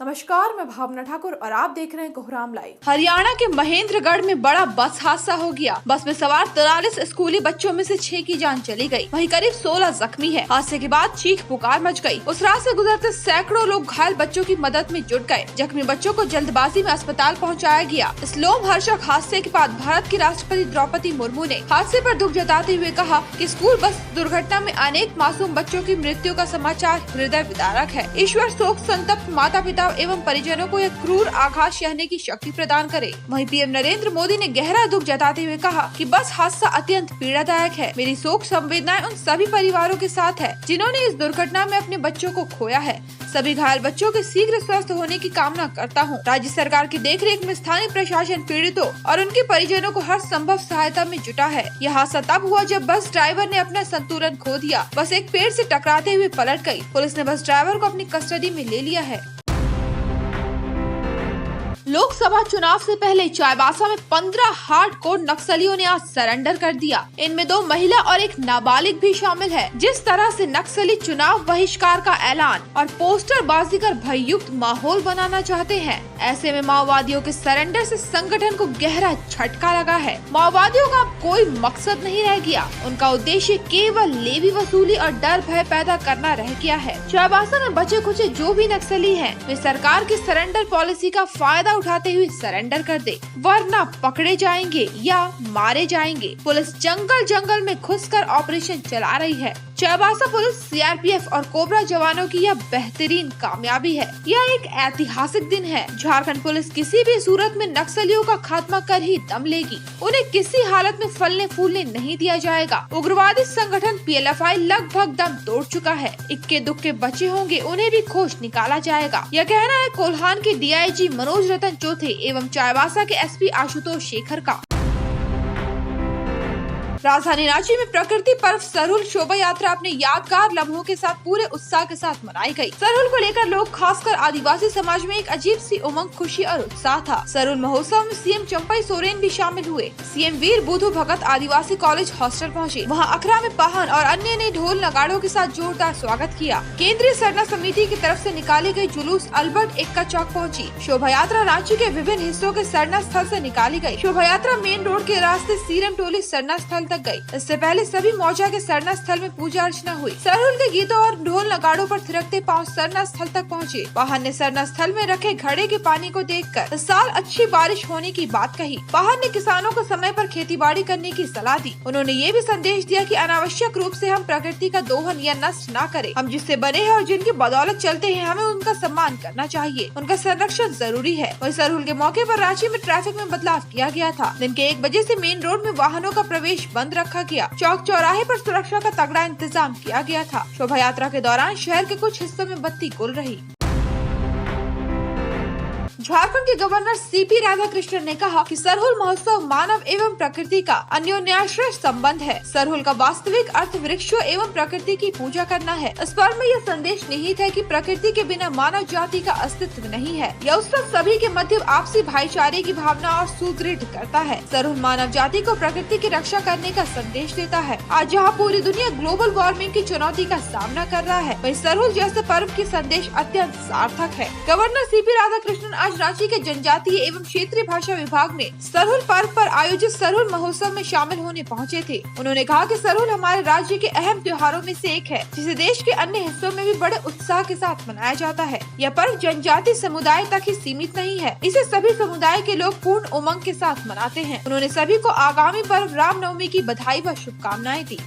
नमस्कार, मैं भावना ठाकुर और आप देख रहे हैं कोहराम लाइव। हरियाणा के महेंद्रगढ़ में बड़ा बस हादसा हो गया। बस में सवार 43 स्कूली बच्चों में से 6 की जान चली गई, वहीं करीब 16 जख्मी है। हादसे के बाद चीख पुकार मच गई। उस रात से गुजरते सैकड़ों लोग घायल बच्चों की मदद में जुट गए। जख्मी बच्चों को जल्दबाजी में अस्पताल पहुंचाया गया। इस लोमहर्षक हादसे के बाद भारत की राष्ट्रपति द्रौपदी मुर्मू ने हादसे पर दुख जताते हुए कहा कि स्कूल बस दुर्घटना में अनेक मासूम बच्चों की मृत्यु का समाचार हृदय विदारक है। ईश्वर शोक संतप्त माता पिता एवं परिजनों को यह क्रूर आघात सहने की शक्ति प्रदान करे। वहीं पीएम नरेंद्र मोदी ने गहरा दुख जताते हुए कहा कि बस हादसा अत्यंत पीड़ादायक है। मेरी शोक संवेदनाएं उन सभी परिवारों के साथ है जिन्होंने इस दुर्घटना में अपने बच्चों को खोया है। सभी घायल बच्चों के शीघ्र स्वस्थ होने की कामना करता हूं। राज्य सरकार की देखरेख में स्थानीय प्रशासन पीड़ितों और उनके परिजनों को हर संभव सहायता में जुटा है। यह हादसा तब हुआ जब बस ड्राइवर ने अपना संतुलन खो दिया। बस एक पेड़ से टकराते हुए पलट गई। पुलिस ने बस ड्राइवर को अपनी कस्टडी में ले लिया है। लोकसभा चुनाव से पहले चाईबासा में 15 हार्डकोर नक्सलियों ने आज सरेंडर कर दिया। इनमें 2 महिला और एक नाबालिग भी शामिल है। जिस तरह से नक्सली चुनाव बहिष्कार का ऐलान और पोस्टरबाजी कर भययुक्त माहौल बनाना चाहते हैं, ऐसे में माओवादियों के सरेंडर से संगठन को गहरा झटका लगा है। माओवादियों का अब कोई मकसद नहीं रह गया। उनका उद्देश्य केवल लेवी वसूली और डर भय पैदा करना रह गया है। चाईबासा में बचे खुचे जो भी नक्सली हैं, वे सरकार की सरेंडर पॉलिसी का फायदा उठाते हुए सरेंडर कर दे, वरना पकड़े जाएंगे या मारे जाएंगे। पुलिस जंगल में घुसकर ऑपरेशन चला रही है। चाईबासा पुलिस, सीआरपीएफ और कोबरा जवानों की यह बेहतरीन कामयाबी है। यह एक ऐतिहासिक दिन है। झारखंड पुलिस किसी भी सूरत में नक्सलियों का खात्मा कर ही दम लेगी। उन्हें किसी हालत में फलने फूलने नहीं दिया जाएगा। उग्रवादी संगठन पीएलएफआई लगभग दम तोड़ चुका है। इक्के दुक्के बचे होंगे, उन्हें भी खोज निकाला जाएगा। यह कहना है कोल्हान के डीआईजी मनोज रतन चौथे एवं चाईबासा के एसपी आशुतोष शेखर का। राजधानी रांची में प्रकृति पर्व सरहुल शोभा यात्रा अपने यादगार लम्हों के साथ पूरे उत्साह के साथ मनाई गई। सरहुल को लेकर लोग, खासकर आदिवासी समाज में एक अजीब सी उमंग, खुशी और उत्साह था। सरहुल महोत्सव में सीएम चंपई सोरेन भी शामिल हुए। सीएम वीर बुधु भगत आदिवासी कॉलेज हॉस्टल पहुँचे। वहाँ अखरा में पाहन और अन्य ने ढोल नगाड़ों के साथ जोरदार स्वागत किया। केंद्रीय सरना समिति की तरफ से निकाली गई जुलूस अल्बर्ट एक्का चौक पहुँची। शोभा यात्रा रांची के विभिन्न हिस्सों के सरना स्थल से निकाली गई। शोभा यात्रा मेन रोड के रास्ते सीरम टोली सरना स्थल तक गई। इससे पहले सभी मौजा के सरना स्थल में पूजा अर्चना हुई। सरहुल के गीतों और ढोल नगाड़ों पर थिरकते पांव सरना स्थल तक पहुँचे। पाहन ने सरना स्थल में रखे घड़े के पानी को देखकर इस साल अच्छी बारिश होने की बात कही। पाहन ने किसानों को समय पर खेतीबाड़ी करने की सलाह दी। उन्होंने ये भी संदेश दिया कि अनावश्यक रूप से हम प्रकृति का दोहन या नष्ट न करें। हम जिससे बने हैं और जिनकी बदौलत चलते हैं, हमें उनका सम्मान करना चाहिए। उनका संरक्षण जरूरी है। वहीं सरहुल के मौके पर रांची में ट्रैफिक में बदलाव किया गया था। दिन के 1 बजे से मेन रोड में वाहनों का प्रवेश बंद रखा गया। चौक चौराहे पर सुरक्षा का तगड़ा इंतजाम किया गया था। शोभा यात्रा के दौरान शहर के कुछ हिस्सों में बत्ती गुल रही। झारखंड के गवर्नर सीपी राधाकृष्णन ने कहा कि सरहुल महोत्सव मानव एवं प्रकृति का अन्योन्याश्रय संबंध है। सरहुल का वास्तविक अर्थ वृक्षों एवं प्रकृति की पूजा करना है। इस पर्व में यह संदेश निहित है कि प्रकृति के बिना मानव जाति का अस्तित्व नहीं है। यह उत्सव सभी के मध्य आपसी भाईचारे की भावना और सुदृढ़ करता है। सरहुल मानव जाति को प्रकृति की रक्षा करने का संदेश देता है। आज जहाँ पूरी दुनिया ग्लोबल वार्मिंग की चुनौती का सामना कर रहा है, वहीं सरहुल जैसे पर्व की संदेश अत्यंत सार्थक है। गवर्नर सीपी राधाकृष्णन आज रांची के जनजातीय एवं क्षेत्रीय भाषा विभाग में सरहुल पर्व पर आयोजित सरहुल महोत्सव में शामिल होने पहुंचे थे। उन्होंने कहा कि सरहुल हमारे राज्य के अहम त्योहारों में से एक है, जिसे देश के अन्य हिस्सों में भी बड़े उत्साह के साथ मनाया जाता है। यह पर्व जनजातीय समुदाय तक ही सीमित नहीं है, इसे सभी समुदाय के लोग पूर्ण उमंग के साथ मनाते हैं। उन्होंने सभी को आगामी पर्व रामनवमी की बधाई व शुभकामनाएं दी।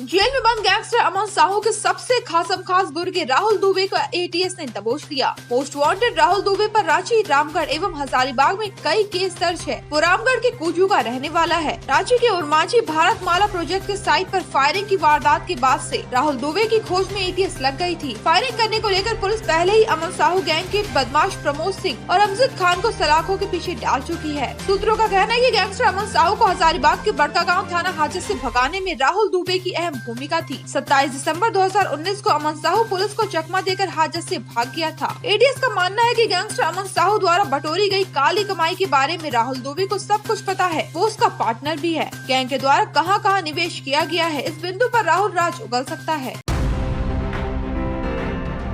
जेल में बंद गैंगस्टर अमन साहू के सबसे खास गुर्गे राहुल दुबे को एटीएस ने दबोच लिया। मोस्ट वांटेड राहुल दुबे पर रांची, रामगढ़ एवं हजारीबाग में कई केस दर्ज है। वो रामगढ़ के कुजू का रहने वाला है। रांची के उर्मांची भारतमाला प्रोजेक्ट के साइट पर फायरिंग की वारदात के बाद से राहुल दुबे की खोज में एटीएस लग गई थी। फायरिंग करने को लेकर पुलिस पहले ही अमन साहू गैंग के बदमाश प्रमोद सिंह और अमजद खान को सलाखों के पीछे डाल चुकी है। सूत्रों का कहना है कि गैंगस्टर अमन साहू को हजारीबाग के बड़कागांव थाना हाजत से भगाने में राहुल दुबे की अहम भूमिका थी। 27 दिसंबर 2019 को अमन साहू पुलिस को चकमा देकर हाजत से भाग गया था। एटीएस का मानना है कि गैंगस्टर अमन साहू द्वारा बटोरी गई काली कमाई के बारे में राहुल दुबे को सब कुछ पता है। वो उसका पार्टनर भी है। गैंग के द्वारा कहां-कहां निवेश किया गया है, इस बिंदु पर राहुल राज उगल सकता है।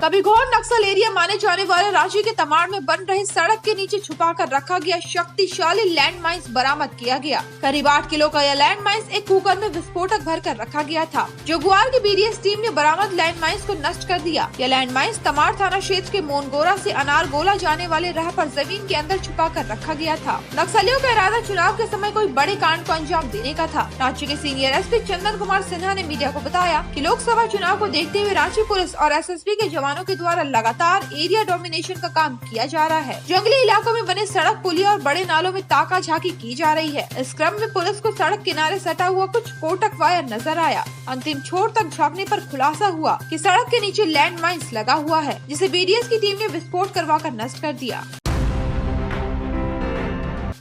कभी घोर नक्सल एरिया माने जाने वाले रांची के तमाड़ में बन रही सड़क के नीचे छुपा कर रखा गया शक्तिशाली लैंड माइंस बरामद किया गया। करीब 8 किलो का यह लैंड माइंस एक कुकर में विस्फोटक भर कर रखा गया था। जगुआर की BDS टीम ने बरामद लैंड माइंस को नष्ट कर दिया। यह लैंड माइंस तमाड़ थाना क्षेत्र के मोनगोरा से अनारगोला जाने वाले राह पर जमीन के अंदर छुपा कर रखा गया था। नक्सलियों का इरादा चुनाव के समय कोई बड़े कांड को अंजाम देने का था। रांची के सीनियर SP चंदन कुमार सिन्हा ने मीडिया को बताया कि लोकसभा चुनाव को देखते हुए रांची पुलिस और SSB के जवानों के द्वारा लगातार एरिया डोमिनेशन का काम किया जा रहा है। जंगली इलाकों में बने सड़क पुलिया और बड़े नालों में ताका झाकी की जा रही है। इस क्रम में पुलिस को सड़क किनारे सटा हुआ कुछ कोटक वायर नजर आया। अंतिम छोर तक झांकने पर खुलासा हुआ कि सड़क के नीचे लैंड माइंस लगा हुआ है, जिसे BDS की टीम ने विस्फोट करवाकर नष्ट कर दिया।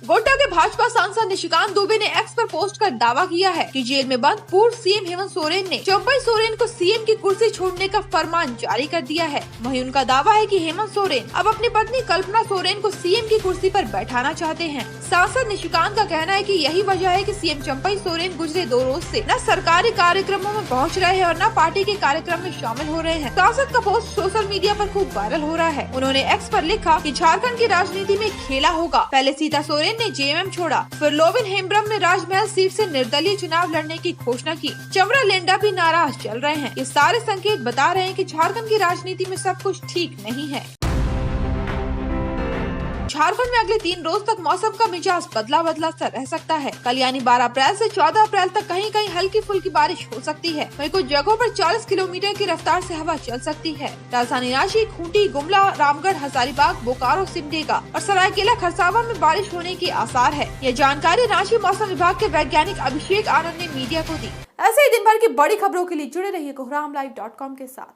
गोड्डा के भाजपा सांसद निशिकांत दुबे ने एक्स पर पोस्ट कर दावा किया है कि जेल में बंद पूर्व CM हेमंत सोरेन ने चंपई सोरेन को CM की कुर्सी छोड़ने का फरमान जारी कर दिया है। वहीं उनका दावा है कि हेमंत सोरेन अब अपनी पत्नी कल्पना सोरेन को CM की कुर्सी पर बैठाना चाहते हैं। सांसद निशिकांत का कहना है कि यही वजह है कि CM चंपई सोरेन गुजरे 2 रोज से न सरकारी कार्यक्रमों में पहुंच रहे हैं और न पार्टी के कार्यक्रम में शामिल हो रहे हैं। सांसद का पोस्ट सोशल मीडिया पर खूब वायरल हो रहा है। उन्होंने एक्स पर लिखा कि झारखंड की राजनीति में खेला होगा। पहले सीता सोरेन ने JMM छोड़ा, फिर लोबिन हेम्ब्रम ने राजमहल सीट से निर्दलीय चुनाव लड़ने की घोषणा की। चमरा लेंडा भी नाराज चल रहे हैं। ये सारे संकेत बता रहे हैं कि झारखंड की राजनीति में सब कुछ ठीक नहीं है। झारखंड में अगले 3 रोज तक मौसम का मिजाज बदला बदला सा रह सकता है। कल यानी 12 अप्रैल से 14 अप्रैल तक कहीं कहीं हल्की फुल्की बारिश हो सकती है। वहीं कुछ जगहों पर 40 किलोमीटर की रफ्तार से हवा चल सकती है। राजधानी रांची, खूंटी, गुमला, रामगढ़, हजारीबाग, बोकारो, सिमडेगा और सरायकेला खरसावा में बारिश होने के आसार है। यह जानकारी रांची मौसम विभाग के वैज्ञानिक अभिषेक आनंद ने मीडिया को दी। ऐसे ही दिन भर की बड़ी खबरों के लिए जुड़े रहिए कोहरामलाइव.com के साथ।